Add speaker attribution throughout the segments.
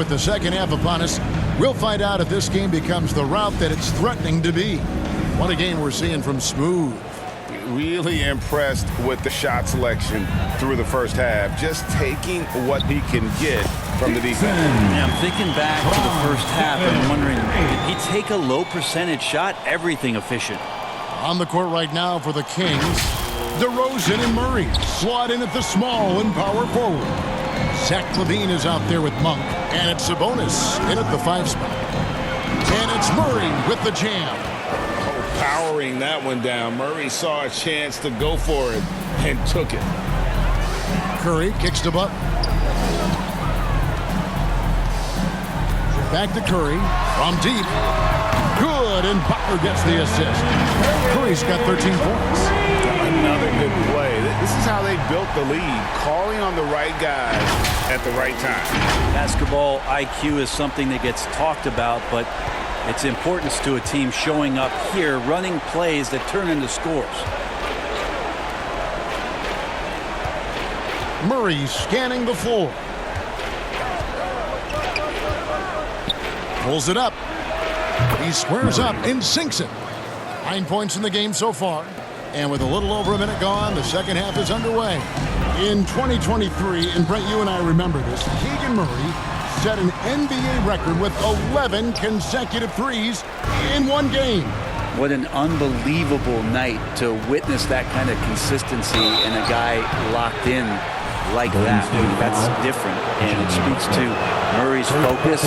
Speaker 1: with the second half upon us, we'll find out if this game becomes the route that it's threatening to be. What a game we're seeing from Smooth.
Speaker 2: Really impressed with the shot selection through the first half. Just taking what he can get from the defense.
Speaker 3: Yeah, I'm thinking back to the first half and wondering, did he take a low percentage shot? Everything efficient.
Speaker 1: On the court right now for the Kings, DeRozan and Murray slot in at the small and power forward. Zach LaVine is out there with Monk, and it's Sabonis in at the 5 spot. And it's Murray with the jam.
Speaker 2: Powering that one down. Murray saw a chance to go for it and took it.
Speaker 1: Curry kicks to Butler. Back to Curry from deep. Good, and Butler gets the assist. Curry's got 13 points.
Speaker 2: Another good play. This is how they built the lead, calling on the right guys at the right time.
Speaker 3: Basketball IQ is something that gets talked about, but its importance to a team showing up here, running plays that turn into scores.
Speaker 1: Murray scanning the floor. Pulls it up. He squares up and sinks it. 9 points in the game so far. And with a little over a minute gone, the second half is underway. In 2023, and Brent, you and I remember this, Keegan Murray set an NBA record with 11 consecutive threes in one game.
Speaker 3: What an unbelievable night to witness that kind of consistency and a guy locked in like that. That's different, and it speaks to Murray's focus.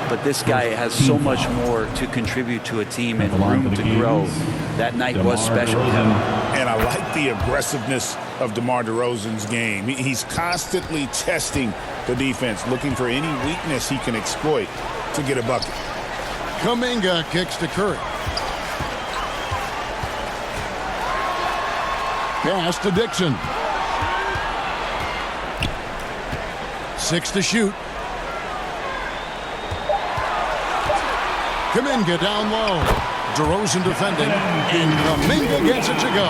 Speaker 3: But this guy has so much more to contribute to a team and room to grow. That night was special.
Speaker 2: And I like the aggressiveness of DeMar DeRozan's game. He's constantly testing the defense, looking for any weakness he can exploit to get a bucket.
Speaker 1: Kuminga kicks to Curry. Pass to Dixon. 6 to shoot. Kuminga down low. DeRozan defending, and Kuminga gets it to go.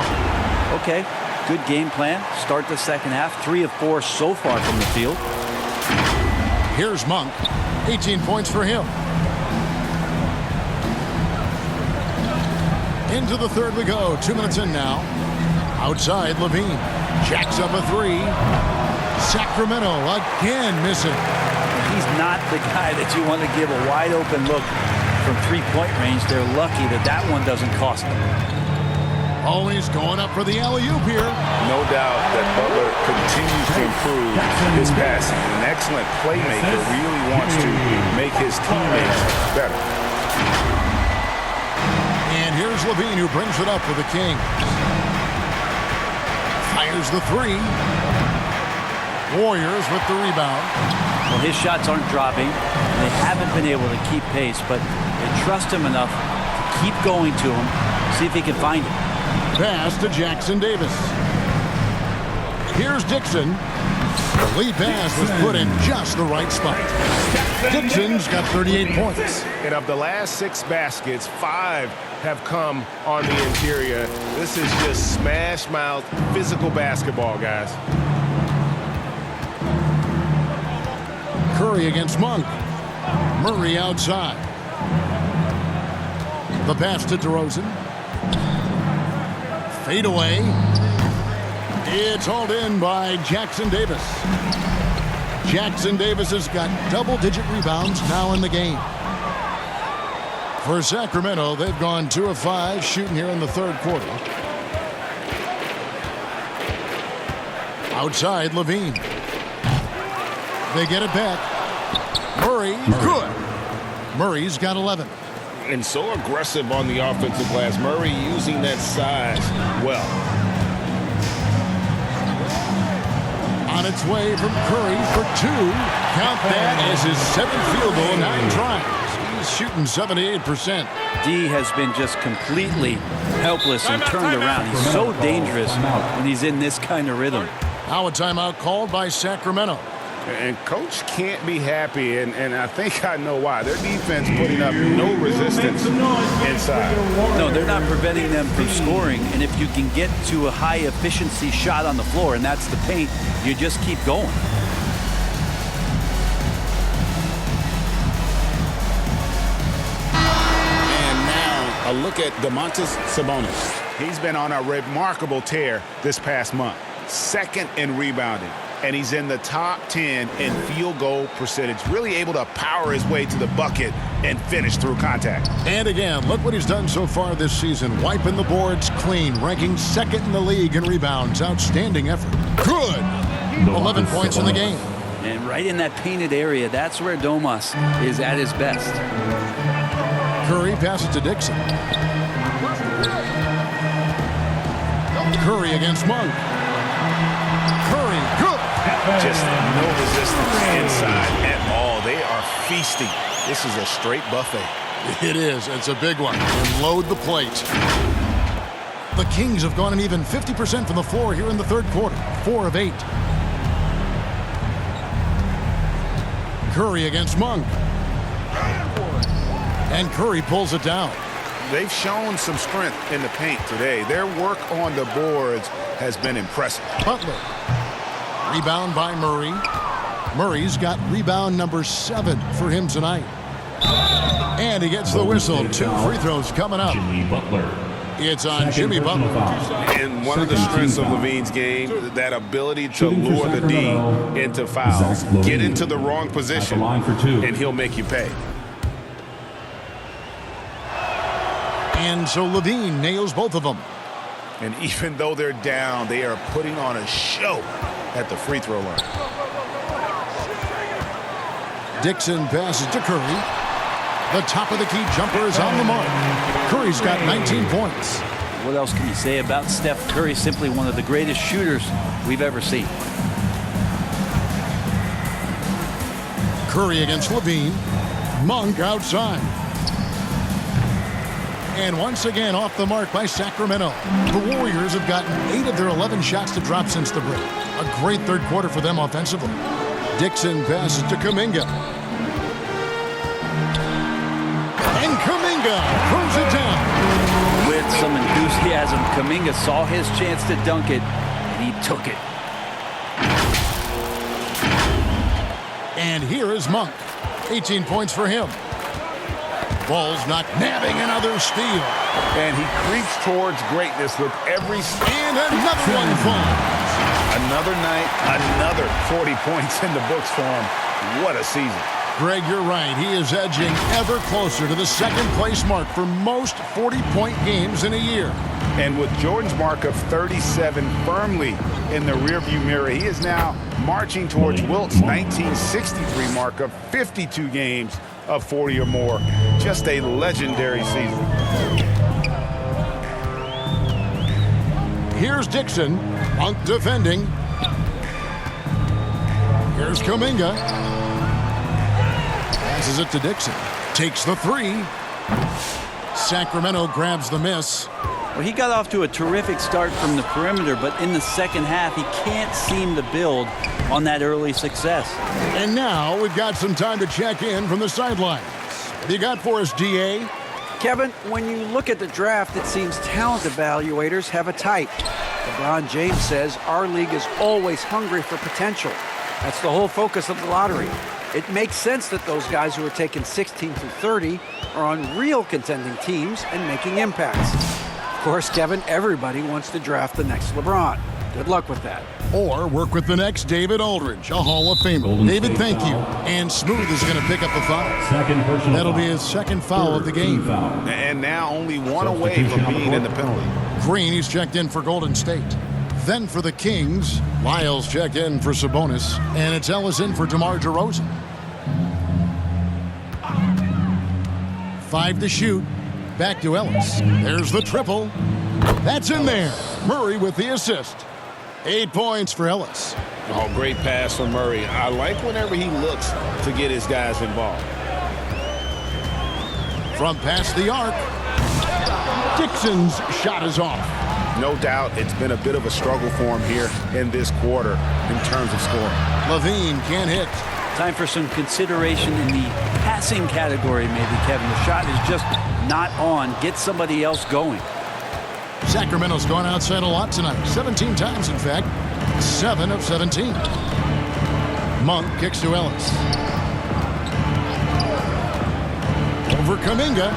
Speaker 3: Okay, good game plan. Start the second half. 3 of 4 so far from the field.
Speaker 1: Here's Monk. 18 points for him. Into the third we go. 2 minutes in now. Outside, LaVine jacks up a 3. Sacramento again missing.
Speaker 3: He's not the guy that you want to give a wide open look from 3-point range. They're lucky that that one doesn't cost them.
Speaker 1: Always going up for the alley-oop here.
Speaker 2: No doubt that Butler continues to improve his passing. An excellent playmaker, really wants to make his teammates better.
Speaker 1: And here's LaVine, who brings it up for the Kings. Fires the 3. Warriors with the rebound.
Speaker 3: Well, his shots aren't dropping. They haven't been able to keep pace, but they trust him enough to keep going to him, see if he can find it.
Speaker 1: Pass to Jackson Davis. Here's Dixon. The lead pass was put in just the right spot. Dixon's got 38 points.
Speaker 4: And of the last 6 baskets, 5 have come on the interior. This is just smash mouth, physical basketball, guys.
Speaker 1: Curry against Monk. Murray outside. The pass to DeRozan. Fade away. It's hauled in by Jackson Davis. Jackson Davis has got double-digit rebounds now in the game. For Sacramento, they've gone 2 of 5 shooting here in the third quarter. Outside, LaVine. They get it back. Murray, good. Murray's got 11.
Speaker 2: And so aggressive on the offensive glass. Murray using that size well.
Speaker 1: On its way from Curry for 2. Count that as his 7th field goal in 9 tries. He's shooting 78%.
Speaker 3: D has been just completely helpless and turned around. He's so dangerous when he's in this kind of rhythm.
Speaker 1: Now a timeout called by Sacramento.
Speaker 2: And coach can't be happy, and I think I know why. Their defense putting up no resistance inside.
Speaker 3: No, they're not preventing them from scoring, and if you can get to a high-efficiency shot on the floor, and that's the paint, you just keep going.
Speaker 2: A look at Domantas Sabonis. He's been on a remarkable tear this past month. Second in rebounding. And he's in the top 10 in field goal percentage. Really able to power his way to the bucket and finish through contact.
Speaker 1: And again, look what he's done so far this season. Wiping the boards clean, ranking second in the league in rebounds. Outstanding effort. Good. 11 points in the game.
Speaker 3: And right in that painted area, that's where Domas is at his best.
Speaker 1: Curry passes to Dixon. Curry against Monk. Curry, good.
Speaker 2: Just no resistance inside at all. They are feasting. This is a straight buffet.
Speaker 1: It is. It's a big one. And load the plate. The Kings have gone an even 50% from the floor here in the third quarter. 4 of 8. Curry against Monk. And Curry pulls it down.
Speaker 2: They've shown some strength in the paint today. Their work on the boards has been impressive.
Speaker 1: Butler. Rebound by Murray. Murray's got rebound number 7 for him tonight. And he gets the whistle. 2 free throws coming up.
Speaker 5: Jimmy Butler.
Speaker 1: It's on Jimmy Butler.
Speaker 4: And one of the strengths of Levine's game, that ability to lure the D into fouls. Get into the wrong position, and he'll make you pay.
Speaker 1: And so Levine nails both of them.
Speaker 2: And even though they're down, they are putting on a show at the free throw line.
Speaker 1: Dixon passes to Curry. The top of the key jumper is on the mark. Curry's got 19 points.
Speaker 3: What else can you say about Steph Curry? Simply one of the greatest shooters we've ever seen.
Speaker 1: Curry against Levine. Monk outside. And once again off the mark by Sacramento. The Warriors have gotten 8 of their 11 shots to drop since the break. A great third quarter for them offensively. Dixon passes to Kuminga. And Kuminga throws it down.
Speaker 3: With some enthusiasm, Kuminga saw his chance to dunk it, and he took it.
Speaker 1: And here is Monk. 18 points for him. Ball's not nabbing another steal.
Speaker 2: And he creeps towards greatness with every...
Speaker 1: And another one falls.
Speaker 2: Another night, another 40 points in the books for him. What a season.
Speaker 1: Greg, you're right. He is edging ever closer to the second place mark for most 40-point games in a year.
Speaker 2: And with Jordan's mark of 37 firmly in the rearview mirror, he is now marching towards Wilt's 1963 mark of 52 games of 40 or more. Just a legendary season.
Speaker 1: Here's Dixon. Monk defending. Here's Kuminga. Passes it to Dixon. Takes the 3. Sacramento grabs the miss.
Speaker 3: Well, he got off to a terrific start from the perimeter, but in the second half, he can't seem to build on that early success.
Speaker 1: And now we've got some time to check in from the sidelines. What do you got for us, DA?
Speaker 6: Kevin, when you look at the draft, it seems talent evaluators have a type. LeBron James says our league is always hungry for potential. That's the whole focus of the lottery. It makes sense that those guys who are taken 16 through 30 are on real contending teams and making impacts. Of course, Kevin, everybody wants to draft the next LeBron. Good luck with that.
Speaker 1: Or work with the next David Aldridge, a Hall of Famer. David, thank you. And Smooth is going to pick up the foul.
Speaker 5: Second personal
Speaker 1: That'll be
Speaker 5: foul.
Speaker 1: his second foul of the game.
Speaker 5: Foul.
Speaker 2: And now only one away from being in the penalty.
Speaker 1: Green, he's checked in for Golden State. Then for the Kings, Lyles checked in for Sabonis. And it's Ellis in for DeMar DeRozan. 5 to shoot. Back to Ellis. There's the triple. That's in there. Murray with the assist. 8 points for Ellis.
Speaker 4: Oh, great pass from Murray. I like whenever he looks to get his guys involved.
Speaker 1: From past the arc, Dixon's shot is off.
Speaker 2: No doubt it's been a bit of a struggle for him here in this quarter in terms of scoring.
Speaker 1: Levine can't hit.
Speaker 3: Time for some consideration in the passing category, maybe, Kevin. The shot is just not on. Get somebody else going.
Speaker 1: Sacramento's gone outside a lot tonight. 17 times, in fact. 7 of 17. Monk kicks to Ellis. Over Kuminga.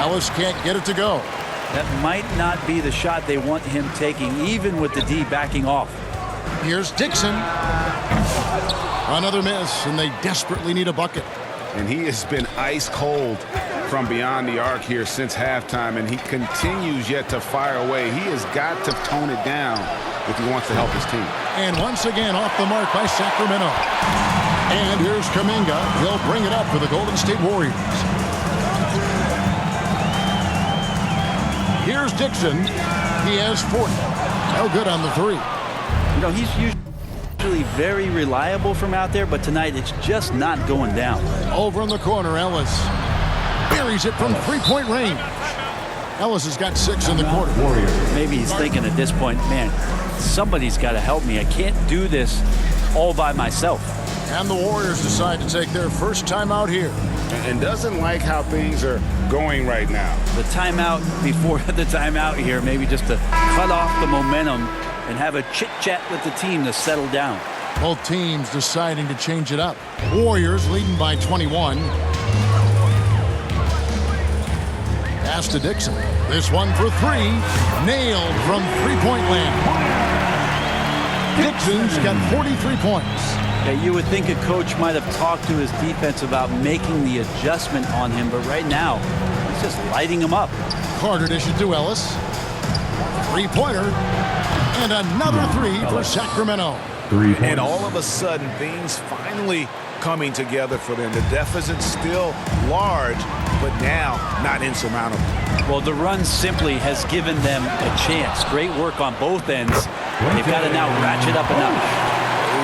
Speaker 1: Ellis can't get it to go.
Speaker 3: That might not be the shot they want him taking, even with the D backing off.
Speaker 1: Here's Dixon. Another miss, and they desperately need a bucket.
Speaker 2: And he has been ice cold from beyond the arc here since halftime, and he continues yet to fire away. He has got to tone it down if he wants to help his team.
Speaker 1: And once again off the mark by Sacramento. And here's Kuminga. He'll bring it up for the Golden State Warriors. Here's Dixon. He has 40. No good on the three.
Speaker 3: You know, he's usually very reliable from out there, but tonight it's just not going down.
Speaker 1: Over in the corner, Ellis buries it from three-point range. Ellis has got 6 in the quarter.
Speaker 3: Maybe he's thinking at this point, man, somebody's got to help me. I can't do this all by myself.
Speaker 1: And the Warriors decide to take their first time out here.
Speaker 2: And doesn't like how things are going right now.
Speaker 3: The timeout before the timeout here, maybe just to cut off the momentum and have a chit-chat with the team to settle down.
Speaker 1: Both teams deciding to change it up. Warriors leading by 21. Pass to Dixon. This one for 3. Nailed from three-point land. Dixon's got 43 points.
Speaker 3: Yeah, you would think a coach might have talked to his defense about making the adjustment on him, but right now, he's just lighting him up.
Speaker 1: Carter dishes to Ellis. Three-pointer. And another 3 for Sacramento.
Speaker 2: And all of a sudden, things finally coming together for them. The deficit's still large, but now not insurmountable.
Speaker 3: Well, the run simply has given them a chance. Great work on both ends. They've got to now ratchet up a notch.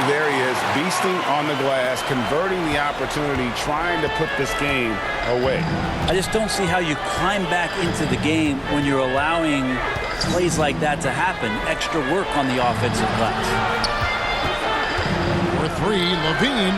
Speaker 2: There he is, beasting on the glass, converting the opportunity, trying to put this game away.
Speaker 3: I just don't see how you climb back into the game when you're allowing plays like that to happen. Extra work on the offensive glass.
Speaker 1: For 3, Levine.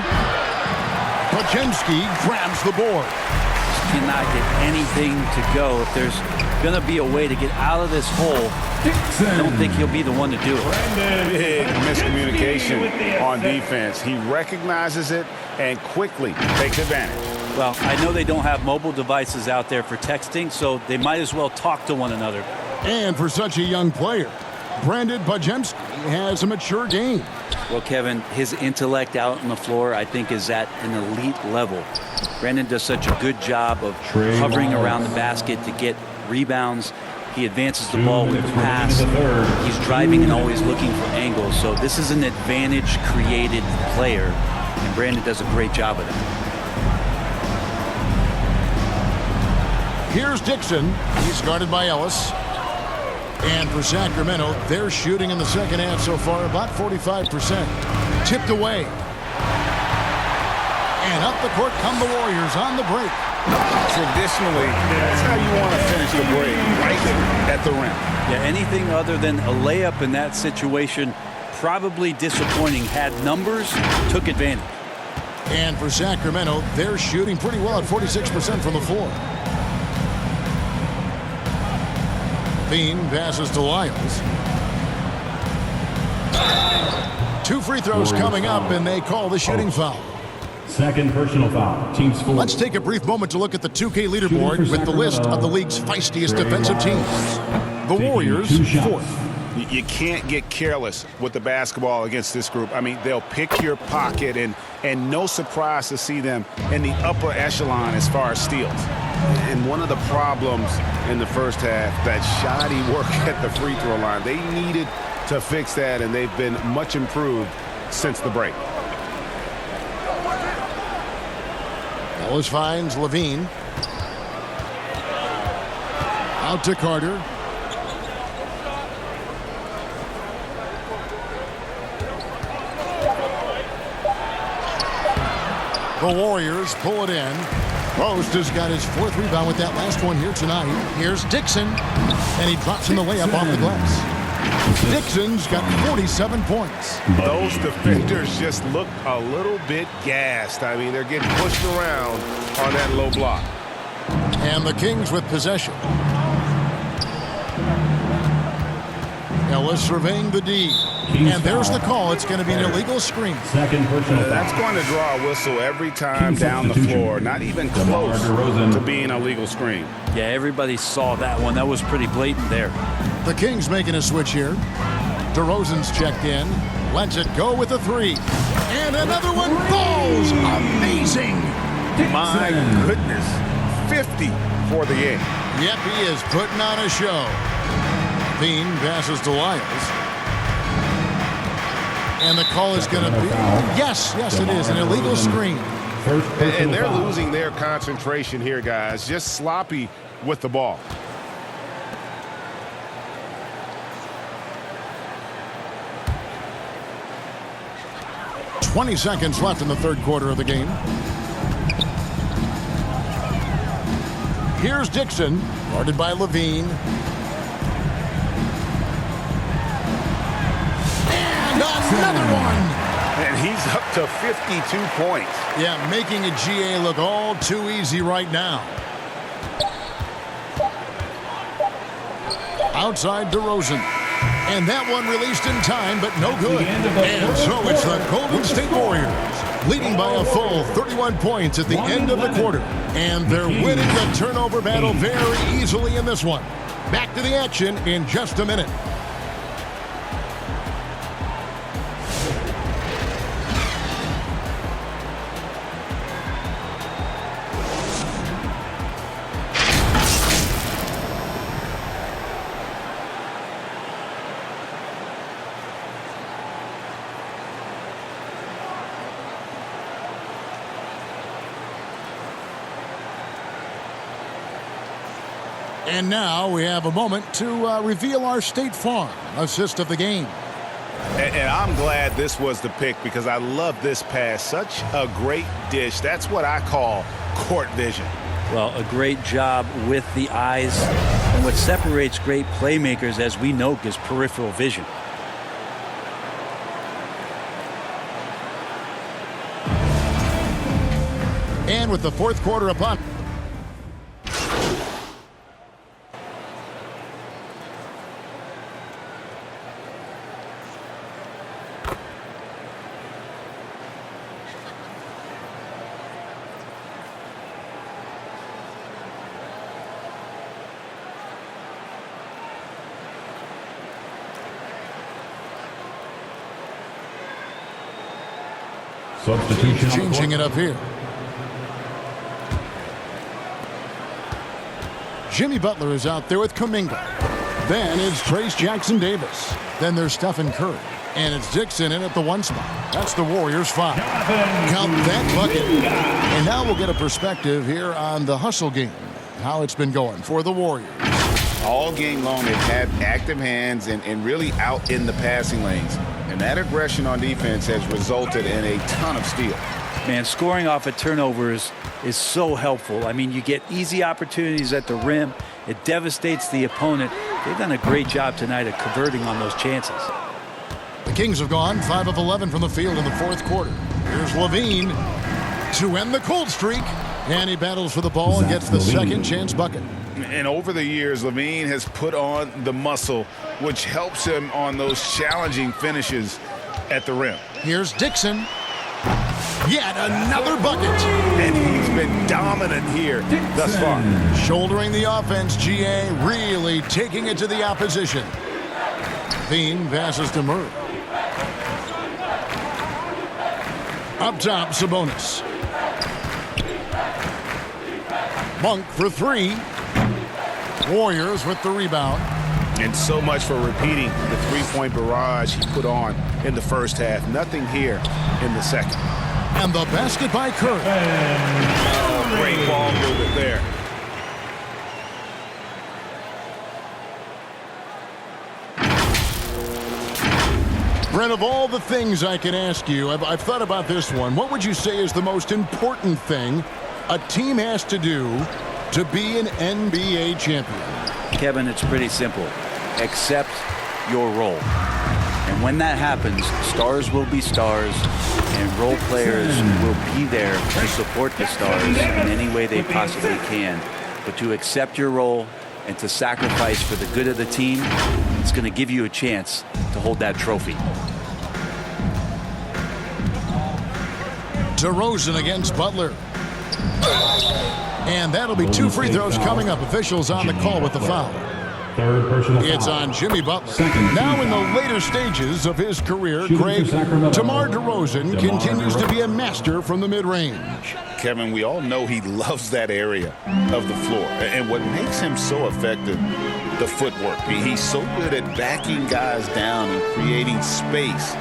Speaker 1: Pajemski grabs the board.
Speaker 3: Just cannot get anything to go. If there's going to be a way to get out of this hole, I don't think he'll be the one to do it.
Speaker 2: Big miscommunication on defense. He recognizes it and quickly takes advantage.
Speaker 3: Well, I know they don't have mobile devices out there for texting, so they might as well talk to one another.
Speaker 1: And for such a young player, Brandon Pajemski has a mature game.
Speaker 3: Well, Kevin, his intellect out on the floor, I think, is at an elite level. Brandon does such a good job of hovering around the basket to get rebounds. He advances the ball with the pass. He's driving and always looking for angles. So this is an advantage-created player, and Brandon does a great job of it.
Speaker 1: Here's Dixon. He's guarded by Ellis. And for Sacramento, they're shooting in the second half so far about 45%. Tipped away. And up the court come the Warriors on the break.
Speaker 2: Traditionally, that's how you want to finish the break, right at the rim.
Speaker 3: Yeah, anything other than a layup in that situation, probably disappointing. Had numbers, took advantage.
Speaker 1: And for Sacramento, they're shooting pretty well at 46% from the floor. Bean passes to Lyles. 2 free throws coming up, and they call the shooting foul.
Speaker 5: Second personal foul. Teams 4.
Speaker 1: Let's take a brief moment to look at the 2K leaderboard with the list of the league's feistiest defensive teams. The Warriors, 4th.
Speaker 2: You can't get careless with the basketball against this group. I mean, they'll pick your pocket, and no surprise to see them in the upper echelon as far as steals. And one of the problems in the first half, that shoddy work at the free throw line. They needed to fix that, and they've been much improved since the break.
Speaker 1: Ellis finds Levine. Out to Carter. The Warriors pull it in. Post has got his 4th rebound with that last one here tonight. Here's Dixon, and he drops in the layup off the glass. Dixon's got 47 points.
Speaker 2: Those defenders just look a little bit gassed. I mean, they're getting pushed around on that low block.
Speaker 1: And the Kings with possession. Ellis surveying the D. And there's the call. It's going to be an illegal screen.
Speaker 5: Second personal foul.
Speaker 2: That's going to draw a whistle every time down the floor. Not even close to being a legal screen.
Speaker 3: Yeah, everybody saw that one. That was pretty blatant there.
Speaker 1: The Kings making a switch here. DeRozan's checked in. Lets it go with a three. And another one falls. Amazing.
Speaker 2: My goodness. 50 for the game.
Speaker 1: Yep, he is putting on a show. Bean passes to Lyles. And the call is going to be... Yes, it is. An illegal screen.
Speaker 2: And they're losing their concentration here, guys. Just sloppy with the ball.
Speaker 1: .20 seconds left in the third quarter of the game. Here's Dixon, guarded by Levine. And another one!
Speaker 2: And he's up to 52 points.
Speaker 1: Yeah, making a GA look all too easy right now. Outside DeRozan. And that one released in time, but no good. And so it's the Golden State Warriors, leading by a full 31 points at the end of the quarter. And they're winning the turnover battle very easily in this one. Back to the action in just a minute. And now we have a moment to reveal our State Farm assist of the game.
Speaker 2: And I'm glad this was the pick because I love this pass. Such a great dish. That's what I call court vision.
Speaker 3: Well, a great job with the eyes. And what separates great playmakers, as we know, is peripheral vision.
Speaker 1: And with the fourth quarter upon.
Speaker 5: Substitution.
Speaker 1: Changing it up here. Jimmy Butler is out there with Kuminga. Then it's Trace Jackson-Davis. Then there's Stephen Curry. And it's Dixon in at the one spot. That's the Warriors 5. Count that bucket. And now we'll get a perspective here on the hustle game. How it's been going for the Warriors.
Speaker 2: All game long, they've had active hands and really out in the passing lanes. And that aggression on defense has resulted in a ton of steals.
Speaker 3: Man, scoring off of turnovers is so helpful. I mean, you get easy opportunities at the rim. It devastates the opponent. They've done a great job tonight at converting on those chances.
Speaker 1: The Kings have gone 5 of 11 from the field in the fourth quarter. Here's Levine to end the cold streak. And he battles for the ball and gets the second chance bucket.
Speaker 2: And over the years, Levine has put on the muscle, which helps him on those challenging finishes at the rim.
Speaker 1: Here's Dixon. Yet another bucket.
Speaker 2: And he's been dominant here thus far.
Speaker 1: Shouldering the offense, GA really taking it to the opposition. Bean passes to Murray. Up top, Sabonis. Monk for three. Warriors with the rebound.
Speaker 2: And so much for repeating the three-point barrage he put on in the first half. Nothing here in the second.
Speaker 1: And the basket by Curry.
Speaker 2: Oh, great ball movement there.
Speaker 1: Brent, of all the things I can ask you, I've thought about this one. What would you say is the most important thing a team has to do to be an NBA champion?
Speaker 3: Kevin, it's pretty simple. Accept your role. And when that happens, stars will be stars, and role players will be there to support the stars in any way they possibly can. But to accept your role and to sacrifice for the good of the team, it's going to give you a chance to hold that trophy.
Speaker 1: DeRozan against Butler. And that'll be 2 free throws coming up. Officials on the call with the foul.
Speaker 5: Third personal foul.
Speaker 1: It's on Jimmy Butler.
Speaker 5: Second.
Speaker 1: Now in the later stages of his career, Craig, DeMar DeRozan continues to be a master from the mid-range.
Speaker 2: Kevin, we all know he loves that area of the floor. And what makes him so effective, the footwork. He's so good at backing guys down and creating space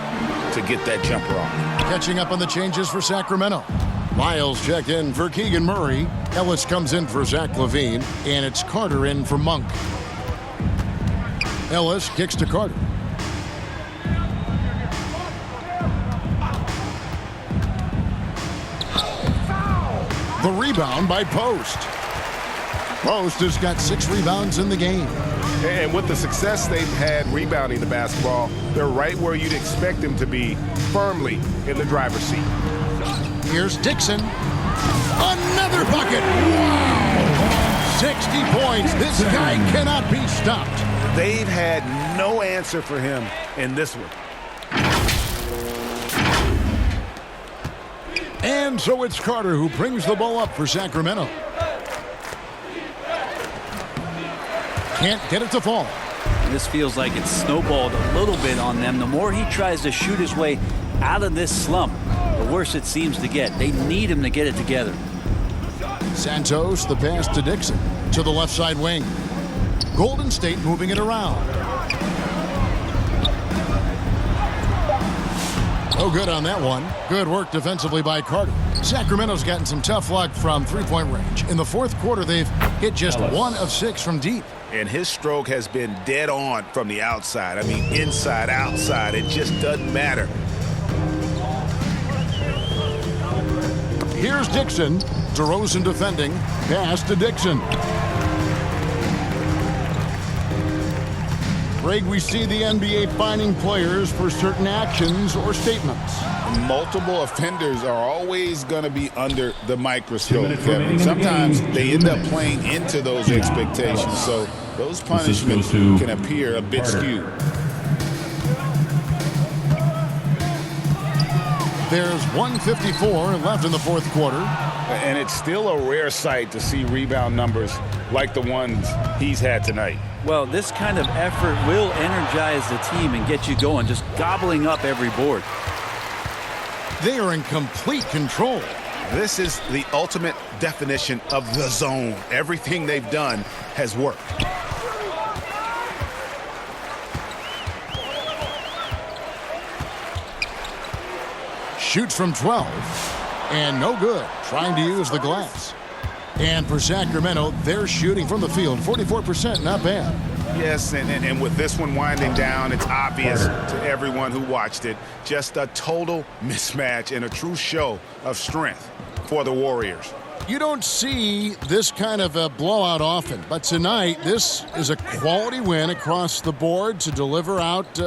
Speaker 2: to get that jumper off.
Speaker 1: Catching up on the changes for Sacramento. Miles check in for Keegan Murray. Ellis comes in for Zach LaVine. And it's Carter in for Monk. Ellis kicks to Carter. The rebound by Post. Post has got 6 rebounds in the game.
Speaker 4: And with the success they've had rebounding the basketball, they're right where you'd expect them to be, firmly in the driver's seat.
Speaker 1: Here's Dixon. Another bucket. Wow. 60 points. This guy cannot be stopped.
Speaker 4: They've had no answer for him in this one.
Speaker 1: And so it's Carter who brings the ball up for Sacramento. Can't get it to fall.
Speaker 3: This feels like it's snowballed a little bit on them. The more he tries to shoot his way out of this slump, the worse it seems to get. They need him to get it together.
Speaker 1: Santos, the pass to Dixon, to the left side wing. Golden State moving it around. No good on that one. Good work defensively by Carter. Sacramento's gotten some tough luck from three-point range. In the fourth quarter, they've hit just 1 of 6 from deep.
Speaker 2: And his stroke has been dead on from the outside. I mean, inside, outside, it just doesn't matter.
Speaker 1: Here's Dixon. DeRozan defending. Pass to Dixon. Greg, we see the NBA fining players for certain actions or statements.
Speaker 2: Multiple offenders are always going to be under the microscope, Kevin. Sometimes they end up playing into those expectations, so those punishments can appear a bit skewed.
Speaker 1: There's 1:54 left in the fourth quarter.
Speaker 2: And it's still a rare sight to see rebound numbers like the ones he's had tonight.
Speaker 3: Well, this kind of effort will energize the team and get you going, just gobbling up every board.
Speaker 1: They are in complete control.
Speaker 2: This is the ultimate definition of the zone. Everything they've done has worked.
Speaker 1: Shoots from 12. And no good. Trying to use the glass. And for Sacramento, they're shooting from the field. 44%, not bad.
Speaker 2: Yes, and with this one winding down, it's obvious to everyone who watched it. Just a total mismatch and a true show of strength for the Warriors.
Speaker 1: You don't see this kind of a blowout often, but tonight this is a quality win across the board to deliver out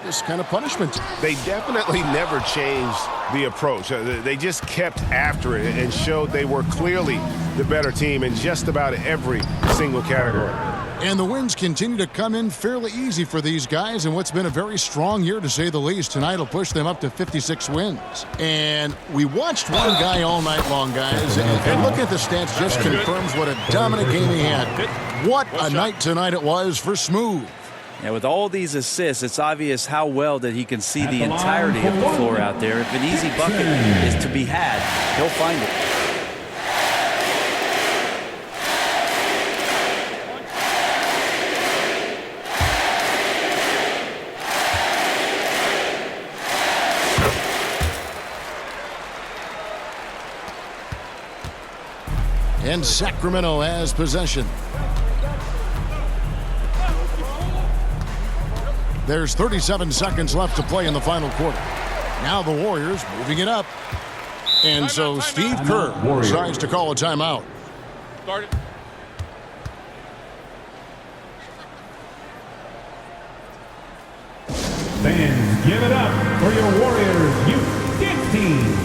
Speaker 1: this kind of punishment.
Speaker 4: They definitely never changed the approach. They just kept after it and showed they were clearly the better team in just about every single category.
Speaker 1: And the wins continue to come in fairly easy for these guys in what's been a very strong year, to say the least. Tonight will push them up to 56 wins. And we watched one guy all night long, guys, and looking at the stats just confirms what a dominant game he had. What a night tonight it was for Smooth.
Speaker 3: Yeah, with all these assists, it's obvious how well that he can see the entirety of the floor out there. If an easy bucket is to be had, he'll find it.
Speaker 1: And Sacramento has possession. There's 37 seconds left to play in the final quarter. Now the Warriors moving it up. And so Steve Kerr decides to call a timeout.
Speaker 7: Start it.
Speaker 5: Fans, give it up for your Warriors Youth Dance Team.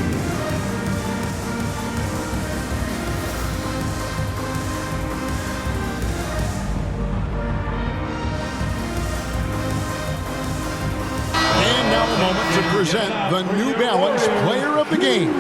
Speaker 1: present the New Balance Player of the Game.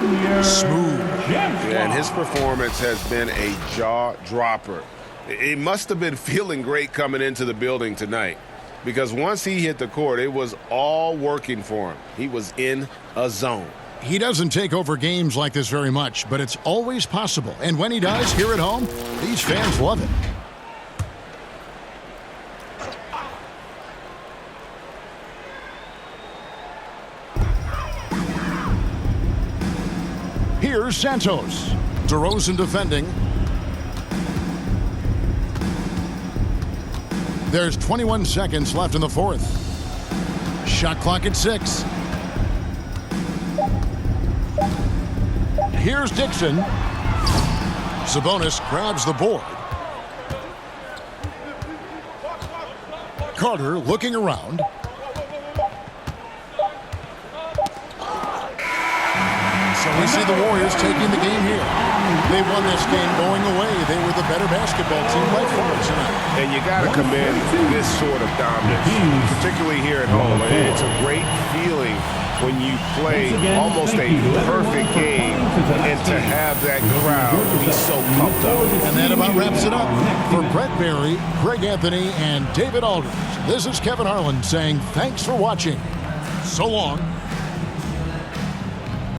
Speaker 1: Smooth.
Speaker 4: Yeah, and his performance has been a jaw-dropper. He must have been feeling great coming into the building tonight, because once he hit the court, it was all working for him. He was in a zone.
Speaker 1: He doesn't take over games like this very much, but it's always possible. And when he does, here at home, these fans love it. Here's Santos. DeRozan defending. There's 21 seconds left in the fourth. Shot clock at 6. Here's Dixon. Sabonis grabs the board. Carter looking around. So we see the Warriors taking the game here. They won this game going away. They were the better basketball team by far tonight.
Speaker 4: And you got to commend this sort of dominance, particularly here at home. It's a great feeling when you play almost a perfect game and to have that crowd be so pumped up.
Speaker 1: And that about wraps it up. For Brett Barry, Greg Anthony, and David Aldridge, this is Kevin Harlan saying thanks for watching. So long.